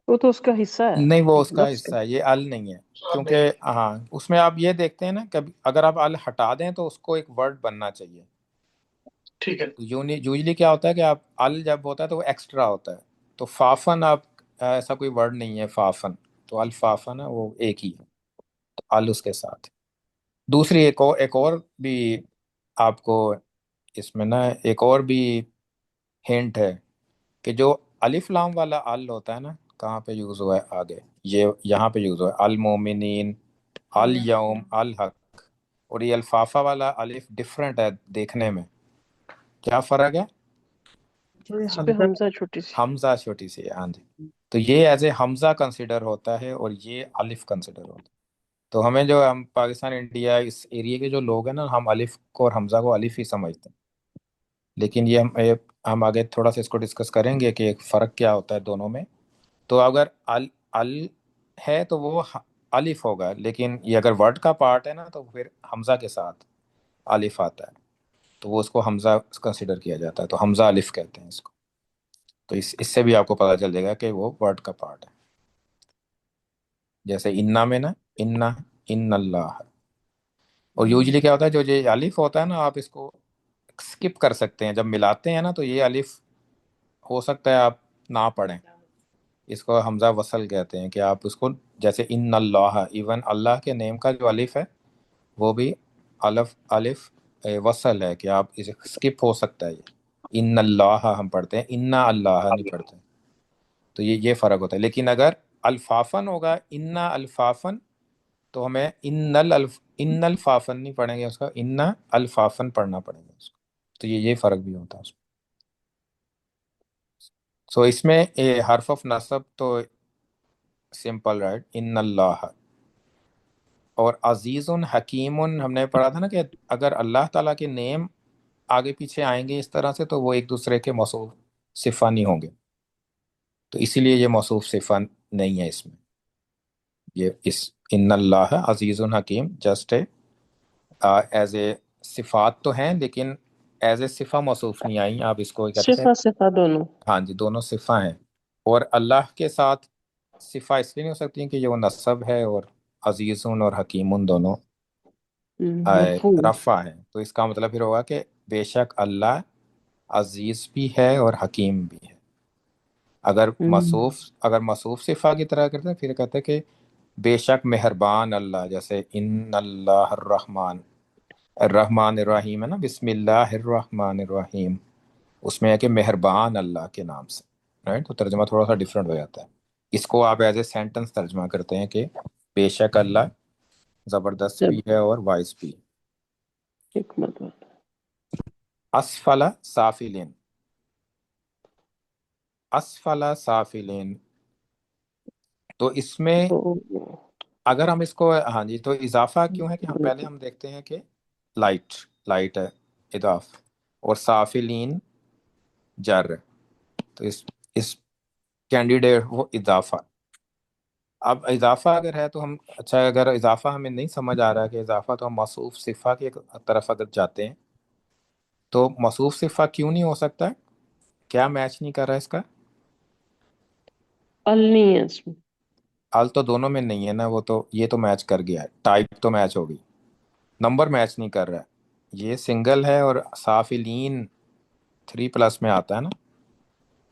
وہ تو اس کا حصہ ہے نہیں، وہ اس کا لفظ کا. حصہ ہے، یہ ال نہیں ہے. اب نہیں. کیونکہ ہاں اس میں آپ یہ دیکھتے ہیں نا، کبھی اگر آپ ال ہٹا دیں تو اس کو ایک ورڈ بننا چاہیے. ٹھیک ہے. یوزلی کیا ہوتا ہے کہ آپ ال جب ہوتا ہے تو وہ ایکسٹرا ہوتا ہے. تو فافن آپ ایسا کوئی ورڈ نہیں ہے فافن، تو الفافن ہے وہ ایک ہی ہے، تو ال اس کے ساتھ. دوسری ایک اور بھی آپ کو اس میں نا ایک اور بھی ہنٹ ہے کہ جو الف لام والا ال ہوتا ہے نا، کہاں پہ یوز ہوا ہے آگے، یہ یہاں پہ یوز ہوا ہے المومنین، الیوم، الحق. اور یہ الفافا والا الف ڈفرینٹ ہے دیکھنے میں. کیا فرق ہے؟ اس پہ حمزہ چھوٹی سی. حمزہ چھوٹی سی ہے، ہاں جی. تو یہ ایز اے حمزہ کنسیڈر ہوتا ہے اور یہ الف کنسیڈر ہوتا ہے. تو ہمیں جو ہم پاکستان انڈیا اس ایریے کے جو لوگ ہیں نا، ہم الف کو اور حمزہ کو الف ہی سمجھتے ہیں. لیکن یہ ہم آگے تھوڑا سا اس کو ڈسکس کریں گے کہ فرق کیا ہوتا ہے دونوں میں. تو اگر ال ہے تو وہ الف ہوگا، لیکن یہ اگر ورڈ کا پارٹ ہے نا تو پھر حمزہ کے ساتھ الف آتا ہے، تو وہ اس کو حمزہ کنسیڈر کیا جاتا ہے، تو حمزہ الف کہتے ہیں اس کو. تو اس سے بھی آپ کو پتہ چل جائے گا کہ وہ ورڈ کا پارٹ ہے. جیسے انا میں نا، انا، ان اللہ. اور یوزلی کیا ہوتا ہے، جو یہ الف ہوتا ہے نا، آپ اس کو اسکپ کر سکتے ہیں. جب ملاتے ہیں نا تو یہ الف ہو سکتا ہے آپ نہ پڑھیں. اس کو حمزہ وصل کہتے ہیں، کہ آپ اس کو جیسے ان اللہ، ایون اللہ کے نیم کا جو الف ہے وہ بھی الف الف وصل ہے، کہ آپ اسے اسکپ ہو سکتا ہے. یہ ان اللہ ہم پڑھتے ہیں، انا اللہ نہیں پڑھتے. تو یہ فرق ہوتا ہے. لیکن اگر الفافن ہوگا، انا الفافن، تو ہمیں ان الفافن نہیں پڑھیں گے، اس کا انا الفافن پڑھنا پڑے گا اس کو. تو یہ فرق بھی ہوتا ہے اس میں. سو اس میں حرف آف نصب تو سمپل، رائٹ، ان اللہ. اور عزیز حکیم ہم نے پڑھا تھا نا، کہ اگر اللہ تعالیٰ کے نیم آگے پیچھے آئیں گے اس طرح سے تو وہ ایک دوسرے کے موصوف صفہ نہیں ہوں گے. تو اسی لیے یہ موصوف صفہ نہیں ہے اس میں. یہ اس ان اللہ عزیز حکیم جسٹ ایز اے صفات تو ہیں، لیکن ایز اے صفہ موصوف نہیں آئیں. آپ اس کو کہتے ہیں، صفا دونوں. ہاں جی، دونوں صفہ ہیں. اور اللہ کے ساتھ صفہ اس لیے نہیں ہو سکتی ہیں کہ یہ وہ نصب ہے، اور عزیز اور حکیم دونوں مفہوم. رفع ہیں. تو اس کا مطلب پھر ہوگا کہ بے شک اللہ عزیز بھی ہے اور حکیم بھی ہے. اگر موصوف صفہ کی طرح کرتے ہیں، پھر کہتے ہیں کہ بے شک مہربان اللہ، جیسے ان اللہ الرحمن، الرحمن الرحیم ہے نا، بسم اللہ الرحمن الرحیم. اس میں ہے کہ مہربان اللہ کے نام سے، رائٹ. تو ترجمہ تھوڑا سا ڈفرینٹ ہو جاتا ہے. اس کو آپ ایز اے سینٹنس ترجمہ کرتے ہیں کہ بے شک اللہ زبردست بھی ہے اور وائز بھی. حکمت والا. اسفل سافلین، اسفل سافلین. تو اس میں اگر ہم اس کو، ہاں جی، تو اضافہ کیوں ہے کہ ہم پہلے ہم دیکھتے ہیں کہ لائٹ ہے اضاف، اور سافلین جر. تو اس کینڈیڈیٹ وہ اضافہ. اب اضافہ اگر ہے تو ہم، اچھا اگر اضافہ ہمیں نہیں سمجھ آ رہا کہ اضافہ، تو ہم موصوف صفہ کی طرف اگر جاتے ہیں تو موصوف صفہ کیوں نہیں ہو سکتا؟ کیا میچ نہیں کر رہا اس کا؟ ال نہیں ہے اس میں. ال تو دونوں میں نہیں ہے نا. وہ تو یہ تو میچ کر گیا ہے، ٹائپ تو میچ ہو گئی، نمبر میچ نہیں کر رہا ہے. یہ سنگل ہے، اور سافلین 3+ میں آتا ہے نا،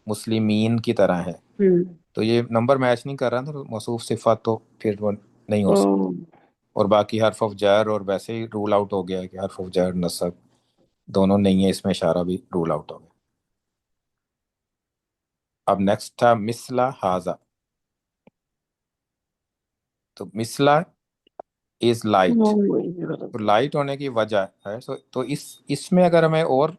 مسلمین کی طرح ہے. تو یہ نمبر میچ نہیں کر رہا، تو موصوف صفات تو پھر وہ نہیں ہو سکتا. اور باقی حرف آف جر اور ویسے ہی رول آؤٹ ہو گیا ہے کہ حرف آف جر نصب دونوں نہیں ہے، اس میں اشارہ بھی رول آؤٹ ہو گیا. اب نیکسٹ تھا مثلا حاضہ. تو مثلا از لائٹ. تو لائٹ ہونے کی وجہ ہے. تو اس میں اگر ہمیں اور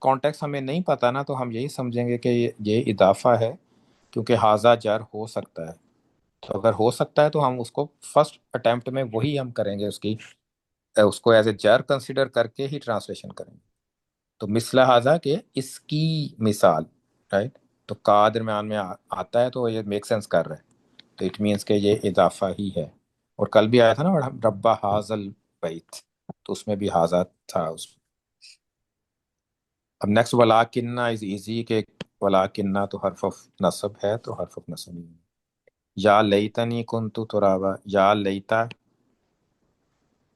کانٹیکس ہمیں نہیں پتا نا، تو ہم یہی سمجھیں گے کہ یہ اضافہ ہے، کیونکہ حاضہ جر ہو سکتا ہے. تو اگر ہو سکتا ہے تو ہم اس کو فرسٹ اٹیمپٹ میں وہی ہم کریں گے، اس کو ایز اے جر کنسیڈر کر کے ہی ٹرانسلیشن کریں گے. تو مثلا حاضہ کہ اس کی مثال، رائٹ. تو کا درمیان میں آتا ہے تو یہ میک سینس کر رہا ہے. تو اٹ مینس کہ یہ اضافہ ہی ہے. اور کل بھی آیا تھا نا رب حاضل بیت، تو اس میں بھی حاضہ تھا اس میں. اب نیکسٹ ولاکنہ از ایزی، کہ ولاکنہ تو حرف آف نصب ہے، تو حرف آف نصب نہیں ہے. یا لیتنی کنتو ترابا، یا لیتا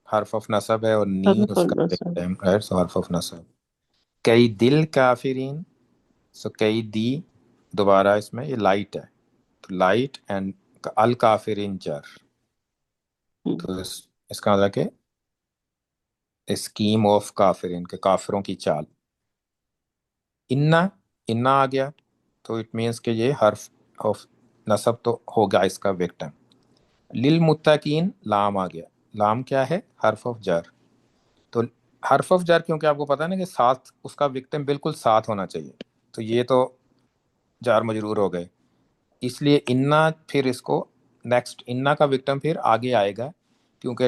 حرف آف نصب ہے، اور نی اس کا وکٹم ہے، سو حرف آف نصب. کئی دل کافرین، سو کئی دی دوبارہ اس میں یہ لائٹ ہے، تو لائٹ اینڈ الکافرین جر. تو اس کا مطلب کہ اسکیم آف کافرین، کے کافروں کی چال. انا آ گیا تو اٹ مینس کہ یہ حرف آف نصب تو ہوگا اس کا وکٹم. للمتقین لام آ گیا. لام کیا ہے؟ حرف آف جر. تو حرف آف جر کیونکہ آپ کو پتا ہے نا کہ ساتھ اس کا وکٹم بالکل ساتھ ہونا چاہیے، تو یہ تو جار مجرور ہو گئے. اس لیے انا پھر اس کو نیکسٹ انا کا وکٹم پھر آگے آئے گا، کیونکہ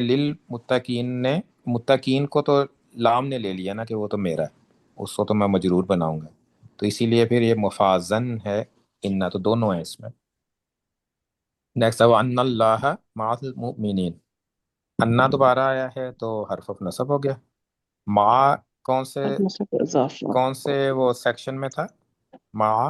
متقین کو تو لام نے لے لیا نا کہ وہ تو میرا ہے، اس کو تو میں مجرور بناؤں گا. تو اسی لیے پھر یہ مفازن ہے انا، تو دونوں ہیں اس میں. نیکسٹ اب ان اللہ مع المؤمنین. انا دوبارہ آیا ہے تو حرف آف نصب ہو گیا. مع کون سے وہ سیکشن میں تھا؟ مع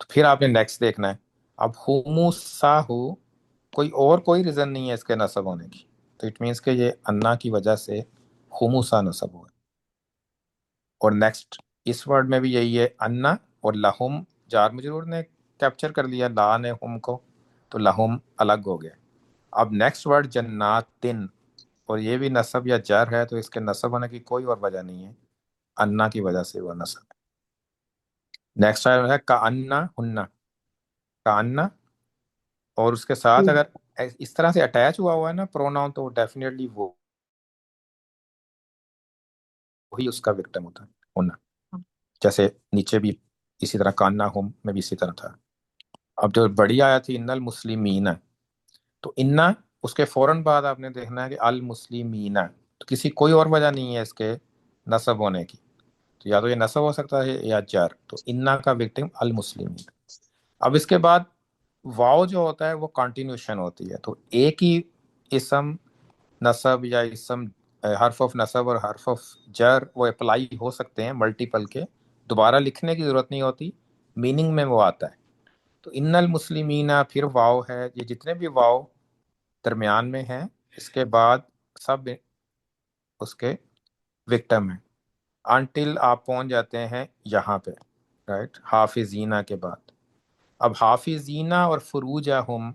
تو پھر آپ نے نیکسٹ دیکھنا ہے. اب ہوموسا ہو کوئی ریزن نہیں ہے اس کے نصب ہونے کی، تو اٹ مینس کہ یہ انا کی وجہ سے ہوموسا نصب ہوا. اور نیکسٹ اس ورڈ میں بھی یہی ہے، انا اور لہم جار مجرور نے کیپچر کر لیا، لا نے ہم کو، تو لہم الگ ہو گیا. اب نیکسٹ ورڈ جناتن، اور یہ بھی نصب یا جر ہے، تو اس کے نصب ہونے کی کوئی اور وجہ نہیں ہے، انا کی وجہ سے وہ نصب ہے. نیکسٹ ہے کانا ہننا، کانا، اور اس کے ساتھ اگر اس طرح سے اٹیچ ہوا ہے نا پروناؤن، تو ڈیفینیٹلی وہی اس کا وکٹم ہوتا ہے، ہونا. جیسے نیچے بھی اسی طرح کانا ہم میں بھی اسی طرح تھا. اب جو بڑی آیت تھی ان المسلمین، تو انا اس کے فوراً بعد آپ نے دیکھنا ہے کہ المسلمین، تو کسی کوئی اور وجہ نہیں ہے اس کے نصب ہونے کی، تو یا تو یہ نصب ہو سکتا ہے یا جر، تو انا کا وکٹم المسلمین. اب اس کے بعد واو جو ہوتا ہے وہ کنٹینیوشن ہوتی ہے، تو ایک ہی اسم نصب یا اسم حرف آف نصب اور حرف آف جر وہ اپلائی ہو سکتے ہیں ملٹیپل کے، دوبارہ لکھنے کی ضرورت نہیں ہوتی، میننگ میں وہ آتا ہے. تو ان المسلمین پھر واو ہے، یہ جتنے بھی واو درمیان میں ہیں اس کے بعد سب اس کے وکٹم ہیں، انٹل آپ پہنچ جاتے ہیں یہاں پہ، رائٹ، حافظینہ کے بعد. اب حافظینہ اور فروجہ ہم،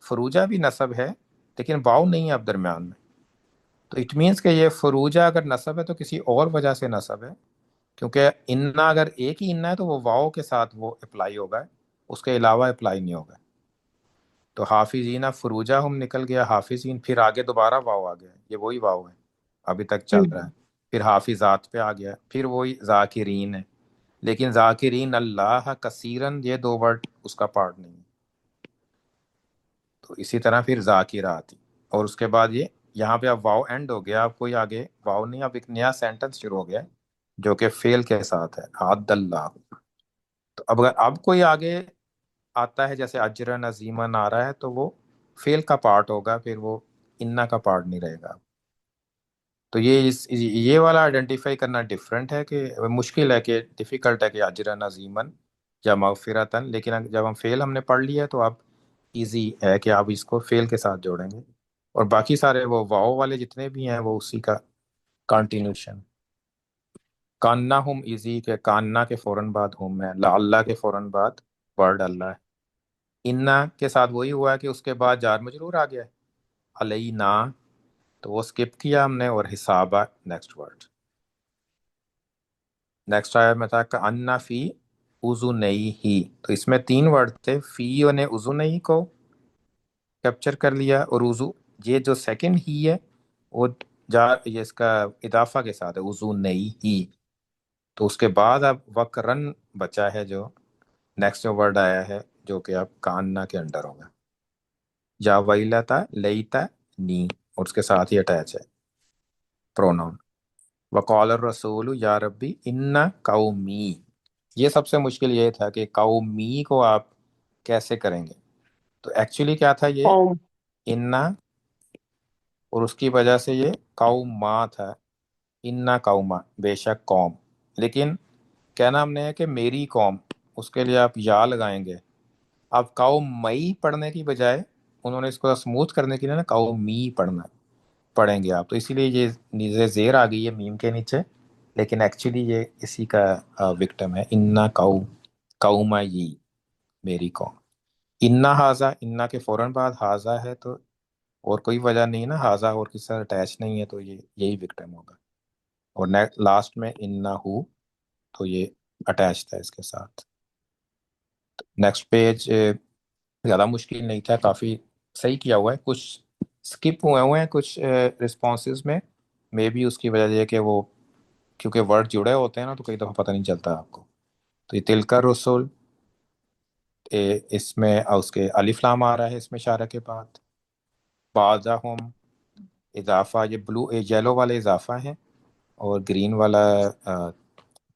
فروجہ بھی نصب ہے لیکن واو نہیں ہے اب درمیان میں، تو اٹ مینس کہ یہ فروجہ اگر نصب ہے تو کسی اور وجہ سے نصب ہے، کیونکہ انا اگر ایک ہی انا ہے تو وہ واو کے ساتھ وہ اپلائی ہوگا، اس کے علاوہ اپلائی نہیں ہوگا. تو حافظین فروجہ ہم نکل گیا، حافظین، پھر آگے دوبارہ واو آ گیا، یہ وہی واو ہے ابھی تک چل رہا ہے. پھر حافظات پہ آ گیا، پھر وہی ذاکرین ہے، لیکن ذاکرین اللہ کثیرن یہ دو ورڈ اس کا پارٹ نہیں ہے. تو اسی طرح پھر ذاکرات، اور اس کے بعد یہ یہاں پہ اب واو اینڈ ہو گیا، اب کوئی آگے واو نہیں، اب ایک نیا سینٹنس شروع ہو گیا جو کہ فعل کے ساتھ ہے، عد اللہ. تو اب کوئی آگے آتا ہے جیسے اجرن عظیمن آ رہا ہے تو وہ فعل کا پارٹ ہوگا، پھر وہ انا کا پارٹ نہیں رہے گا. تو یہ والا آئیڈینٹیفائی کرنا ڈفرینٹ ہے، کہ مشکل ہے، کہ ڈیفیکلٹ ہے کہ اجرن عظیمن یا مغفرتن، لیکن جب ہم نے پڑھ لیا تو اب ایزی ہے کہ آپ اس کو فعل کے ساتھ جوڑیں گے، اور باقی سارے وہ واو والے جتنے بھی ہیں وہ اسی کا کنٹینیوشن. کاننا ہم ایزی، کہ کاننا کے فوراً بعد ہم ہے، لا اللہ کے فوراً بعد ورڈ اللہ ہے. انا کے ساتھ وہی ہوا ہے کہ اس کے بعد جار مجرور آ گیا ہے، علینا، تو وہ سکپ کیا ہم نے، اور حسابہ نیکسٹ ورڈ. نیکسٹ آیا میں تھا کہ انا فی اذنئی ہی، تو اس میں 3 ورڈ تھے، فی نے اذنئی کو کیپچر کر لیا، اور وضو یہ جو سیکنڈ ہی ہے وہ یہ اس کا اضافہ کے ساتھ ہے، وضو نئی ہی. تو اس کے بعد اب وکرن بچا ہے، جو نیکسٹ جو ورڈ آیا ہے جو کہ اب کاننا کے انڈر ہوگا، یا ویلتا لیتا نی، اور اس کے ساتھ ہی اٹیچ ہے پروناؤن. وقال الرسول یا ربی ان قومی، یہ سب سے مشکل یہ تھا کہ قومی کو آپ کیسے کریں گے. تو ایکچولی کیا تھا، یہ قوم. انا، اور اس کی وجہ سے یہ قوما تھا، انا قوما، بے شک قوم. لیکن کہنا ہم نے ہے کہ میری قوم، اس کے لیے آپ یا لگائیں گے. اب قومی پڑھنے کی بجائے انہوں نے اس کو اسموتھ کرنے کے لیے نا قومی پڑھیں گے آپ، تو اسی لیے یہ نیزے زیر آ گئی ہے میم کے نیچے، لیکن ایکچولی یہ اسی کا وکٹم ہے، انا قوما یہ میری قوم. انا حاضہ، انا کے فوراً بعد حاضہ ہے، تو اور کوئی وجہ نہیں نا، حاضہ اور کسی سے اٹیچ نہیں ہے، تو یہ یہی وکٹم ہوگا. اور لاسٹ میں انا ہو، تو یہ اٹیچ تھا اس کے ساتھ. نیکسٹ پیج زیادہ مشکل نہیں تھا، کافی صحیح کیا ہوا ہے، کچھ سکپ ہوئے ہیں کچھ رسپانسز میں، مے بی اس کی وجہ یہ کہ وہ کیونکہ ورڈ جڑے ہوتے ہیں نا تو کئی دفعہ پتہ نہیں چلتا آپ کو. تو یہ تلکا رسول، اس میں اس کے الف لام آ رہا ہے اس میں اشارہ کے بعد. بعضہم اضافہ، یہ یلو والے اضافہ ہیں، اور گرین والا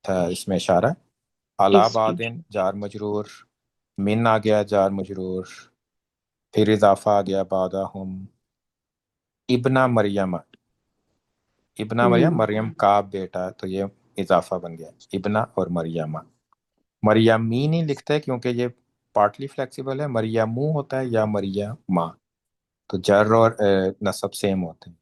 تھا اس میں اشارہ. علا اس کی. بادن جار مجرور، من آ گیا جار مجرور، پھر اضافہ آ گیا بعضہم. ابن مریم، ابن مریم، مریم کا بیٹا، تو یہ اضافہ بن گیا ابن اور مریم. مریمی نہیں لکھتے کیونکہ یہ پارٹلی فلیکسیبل ہے، مریمو ہوتا ہے یا مریما، تو جر اور نصب سیم ہوتے ہیں.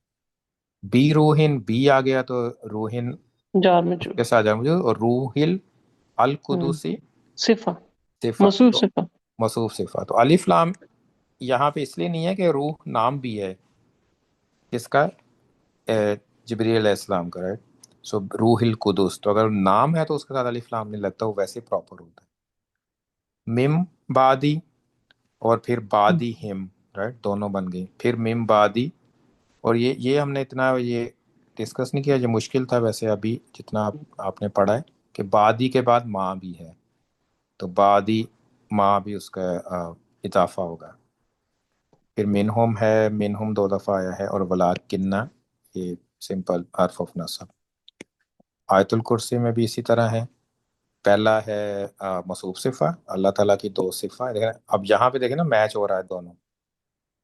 بی روحن، بی آ گیا تو روحن جار اس مجرور. کے ساتھ جا مجھے، اور روحل ہوں. القدسی صفہ. صفہ، موصوف تو صفہ. موصوف صفہ. تو الف لام یہاں پہ اس لیے نہیں ہے کہ روح نام بھی ہے جس کا جبریل علیہ السلام کا، رائٹ. سو روح القدس، تو اگر نام ہے تو اس کے ساتھ الف لام نہیں لگتا، وہ ویسے پراپر ہوتا ہے. مم بادی اور پھر بادی ہم، رائٹ، دونوں بن گئی. پھر مم بادی، اور یہ ہم نے اتنا یہ ڈسکس نہیں کیا، یہ مشکل تھا ویسے ابھی جتنا آپ نے پڑھا ہے، کہ بادی کے بعد ماں بھی ہے، تو بادی ماں بھی اس کا اضافہ ہوگا. پھر منہم ہے، منہم دو دفعہ آیا ہے، اور ولاکنہ یہ سمپل حرف آف نصب. آیت الکرسی میں بھی اسی طرح ہے. پہلا ہے موصوف صفہ، اللہ تعالیٰ کی دو صفہ. اب یہاں پہ دیکھیں نا، میچ ہو رہا ہے،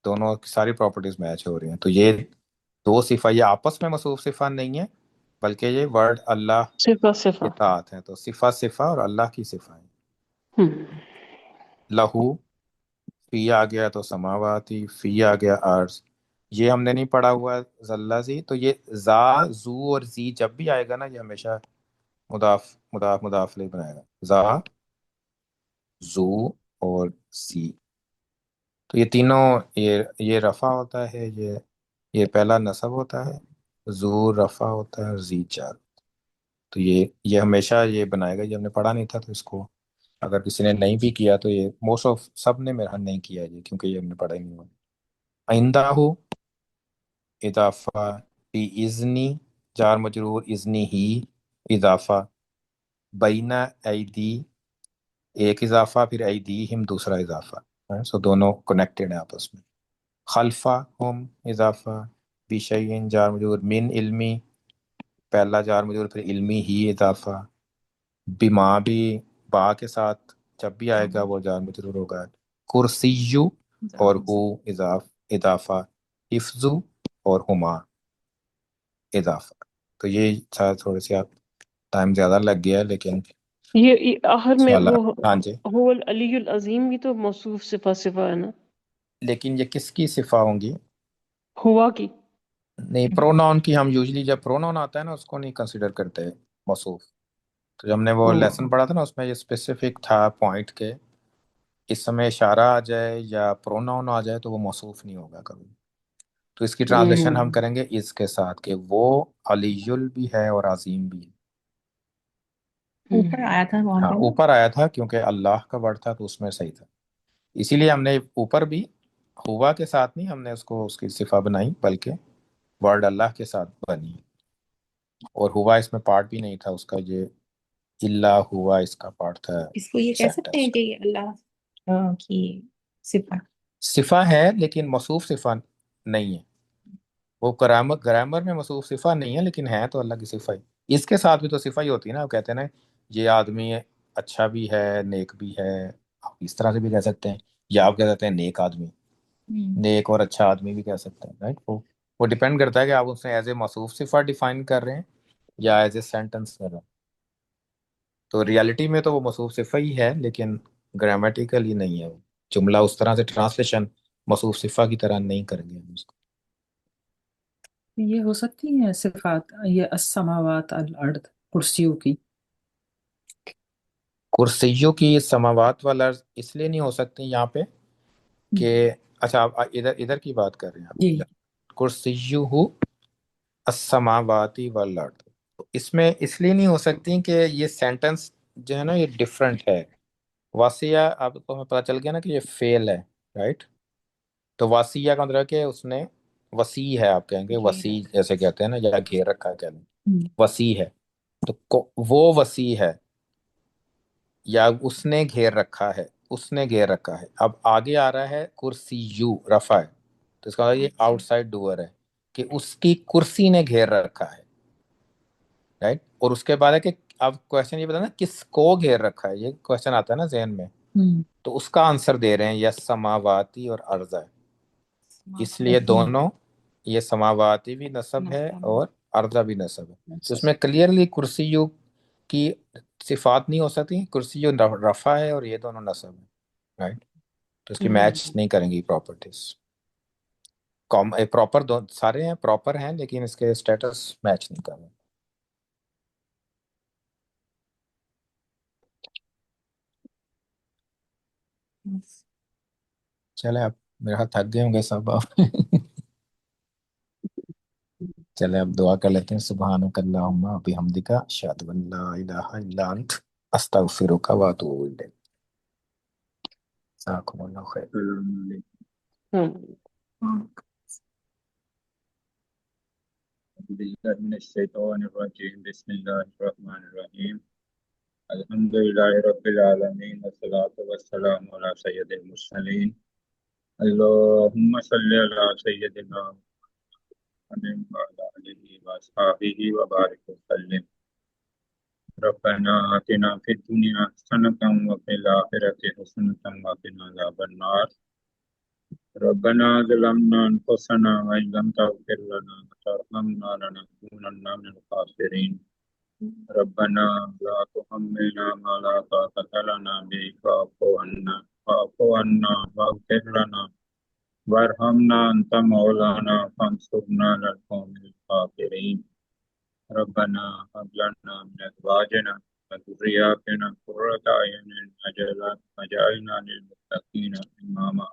دونوں کی ساری پراپرٹیز میچ ہو رہی ہیں. تو یہ دو صفہ یہ آپس میں موصوف صفہ نہیں ہے، بلکہ یہ ورڈ اللہ صفہ صفہ. کے ساتھ ہے، تو صفہ صفہ اور اللہ کی صفہ ہے. ہوں. لہو، فی آ گیا تو سماواتی، فی آ گیا عرض. یہ ہم نے نہیں پڑھا ہوا ذلہ زی، تو یہ زا، زو اور زی جب بھی آئے گا نا، یہ ہمیشہ مضاف مضاف مضاف لے بنائے گا، زا، زو اور سی. تو یہ تینوں یہ رفع ہوتا ہے، یہ پہلا نصب ہوتا ہے، زو رفع ہوتا ہے، اور زی چار. تو یہ ہمیشہ یہ بنائے گا. یہ ہم نے پڑھا نہیں تھا، تو اس کو اگر کسی نے نہیں بھی کیا تو یہ موسٹ آف سب نے میرا نہیں کیا یہ، کیونکہ یہ ہم نے پڑھا ہی نہیں ہوا. آئندہ ہو اضافہ، بی ازنی جار مجرور، ازنی ہی اضافہ. بینہ ایدی ایک اضافہ، پھر ایدیہم دوسرا اضافہ، سو دونوں کنیکٹڈ ہیں آپس میں. خلفہ ہم اضافہ، بشیء جار مجرور، من علمی پہلا جار مجرور، پھر علمی ہی اضافہ. بما بھی با کے ساتھ جب بھی آئے گا وہ جار مجرور ہوگا. کرسیو اور ہو اضافہ، حفظ اور ہما اضافہ. تو یہ تھوڑے سے آپ ٹائم زیادہ لگ گیا لیکن یہ آخر میں انشاءاللہ. وہ ہاں جی، هو العلی العظیم بھی تو موصوف صفہ صفہ ہے نا؟ لیکن یہ کس کی صفا ہوں گی؟ ہوا کی. نہیں، پروناؤن کی ہم یوزلی جب پروناؤن آتا ہے نا اس کو نہیں کنسیڈر کرتے موصوف. تو جب ہم نے وہ لیسن پڑھا تھا نا اس میں یہ اسپیسیفک تھا پوائنٹ کے اس سمے اشارہ آ جائے یا پروناؤن آ جائے تو وہ موصوف نہیں ہوگا کبھی. تو اس کی ٹرانسلیشن ہم کریں گے اس کے ساتھ کہ وہ علی بھی ہے اور عظیم بھی ہے. اوپر آیا تھا وہاں ہاں پہ نا. اوپر آیا تھا کیونکہ اللہ کا ورڈ تھا تو اس میں صحیح تھا، اسی لیے ہم نے اوپر بھی ہوا کے ساتھ نہیں ہم نے اس کو اس کی صفہ بنائی، بلکہ ورڈ اللہ کے ساتھ بنی. اور ہوا اس میں پارٹ بھی نہیں تھا اس کا، یہ اللہ ہوا اس کا پارٹ تھا اس کو یہ کہہ سکتے سینٹینس ہیں کہ یہ اللہ کی صفت. صفہ ہے لیکن موصوف صفہ نہیں ہے. وہ گرامر میں موصوف صفہ نہیں ہے لیکن ہے تو اللہ کی صفہ ہی. اس کے ساتھ بھی تو صفہ ہی ہوتی ہے نا، وہ کہتے ہیں نا یہ آدمی اچھا بھی ہے نیک بھی ہے، آپ اس طرح سے بھی کہہ سکتے ہیں، یا آپ کہہ سکتے ہیں نیک آدمی، نیک اور اچھا آدمی بھی کہہ سکتے ہیں، رائٹ. وہ ڈیپینڈ کرتا ہے کہ آپ اسے ایز اے موصوف صفہ ڈیفائن کر رہے ہیں یا ایز اے سینٹنس کر رہے ہیں. تو ریالٹی میں تو وہ موصوف صفہ ہی ہے لیکن گرامیٹیکل ہی نہیں ہے. وہ جملہ اس طرح سے ٹرانسلیشن موصوف صفہ کی طرح نہیں کریں گے ہم اس کو. یہ ہو سکتی ہیں صفات، یہ السماوات الارض کرسیوں کی. کرسیوں کی سماوات والارض اس لیے نہیں ہو سکتی یہاں پہ کہ اچھا آپ ادھر کی بات کر رہے ہیں جی آپ، کرسیہ السماواتی والارض. اس میں اس لیے نہیں ہو سکتی کہ یہ سینٹنس جو ہے نا یہ ڈفرنٹ ہے. واسیہ آپ کو ہمیں پتہ چل گیا نا کہ یہ فیل ہے، رائٹ. تو واسیہ کا مطلب کہ اس نے وسیع ہے، آپ کہیں گے وسیع جیسے کہتے ہیں نا، یا گھیر رکھا ہے، کہہ لیں وسیع ہے. تو وہ وسیع ہے یا اس نے گھیر رکھا ہے، اس نے گھیر رکھا ہے. اب آگے آ رہا ہے کرسی یو رفع ہے، تو اس کا مطلب یہ آؤٹ سائڈ ڈور ہے کہ اس کی کرسی نے گھیر رکھا ہے، رائٹ. اور اس کے بعد ہے کہ اب کوشچن یہ بتانا کس کو گھیر رکھا ہے، یہ کوشچن آتا ہے نا ذہن میں. تو اس کا آنسر دے رہے ہیں یا سماواتی اور ارض ہے. اس لیے دونوں یہ سماواتی بھی نصب ہے اور ارض بھی نصب ہے. تو اس میں کلیئرلی کرسیوں کی صفات نہیں ہو سکتی، کرسی جو رفع ہے اور یہ دونوں نصب ہے، رائٹ، تو اس کی میچ نہیں کریں گی پراپرٹیز. پراپر سارے ہیں، پراپر ہیں، لیکن اس کے اسٹیٹس میچ نہیں کر رہے. چلے اب میرے ہاتھ تھک گئے ہوں گے سب آپ. چلے اب دعا کر لیتے ہیں. سبحانک اللہم و بحمدک، اشہد ان لا الہ الا انت، استغفرک و اتوب الیک. جزاکم اللہ خیر. بالله من الشيطان الرجيم. بسم الله الرحمن الرحيم. الحمد لله رب العالمين، والصلاة والسلام على سيد المرسلين. اللهم صل على سيدنا محمد وعلى آله وأصحابه وبارك وسلم. ربنا آتنا في الدنيا حسنة وفي الآخرة حسنة وقنا عذاب النار. ربنا ظلمنا أنفسنا وإن لم تغفر لنا وترحمنا لنكونن من الخاسرين. ربنا لا تحملنا ما لا طاقة لنا به واعف عنا واغفر لنا وارحمنا أنت مولانا فانصرنا على القوم الكافرين. ربنا هب لنا من أزواجنا وذرياتنا قرة أعين واجعلنا للمتقين إماما.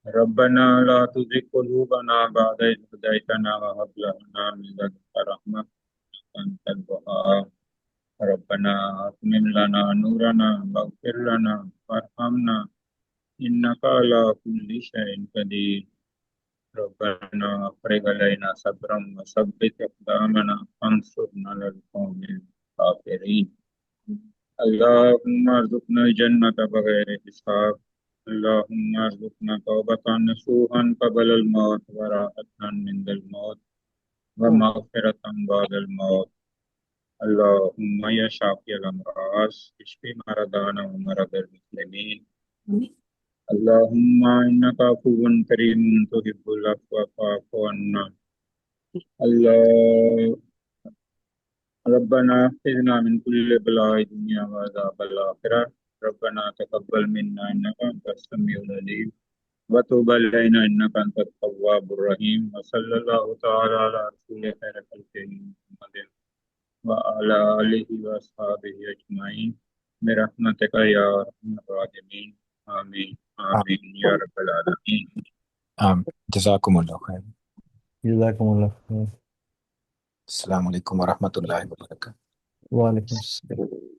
ربنا لا تزغ قلوبنا بعد إذ هديتنا وهب لنا من لدنك رحمة أنت الوهاب. ربنا أتمم لنا نورنا واغفر لنا وارحمنا إنك على كل شيء قدير. ربنا أفرغ علينا صبرا وثبت أقدامنا وانصرنا على القوم الكافرين. اللهم ارزقنا الجنة بغير حساب. اللهم ارزقنا توبة نصوحا قبل الموت وراحة عند الموت ومغفرة بعد الموت. اللهم يا شافي الأمراض اشف مرضانا ومرضى المسلمين. اللهم إنك عفو كريم تحب العفو فاعف عنا. الله ربنا احفظنا من كل بلاء الدنيا وعذاب الآخرة. ربنا تقبل منا إنك أنت السميع العليم وتب علينا إنك أنت التواب الرحيم. وصلى الله تعالى على رسول خير خلقه محمد وعلى آله وأصحابه أجمعين برحمتك يا أرحم الراحمين. آمين آمين يا رب العالمين. جزاکم اللہ خیر. جزاکم اللہ خیر. السلام علیکم ورحمۃ اللہ وبرکاتہ. وعلیکم السلام.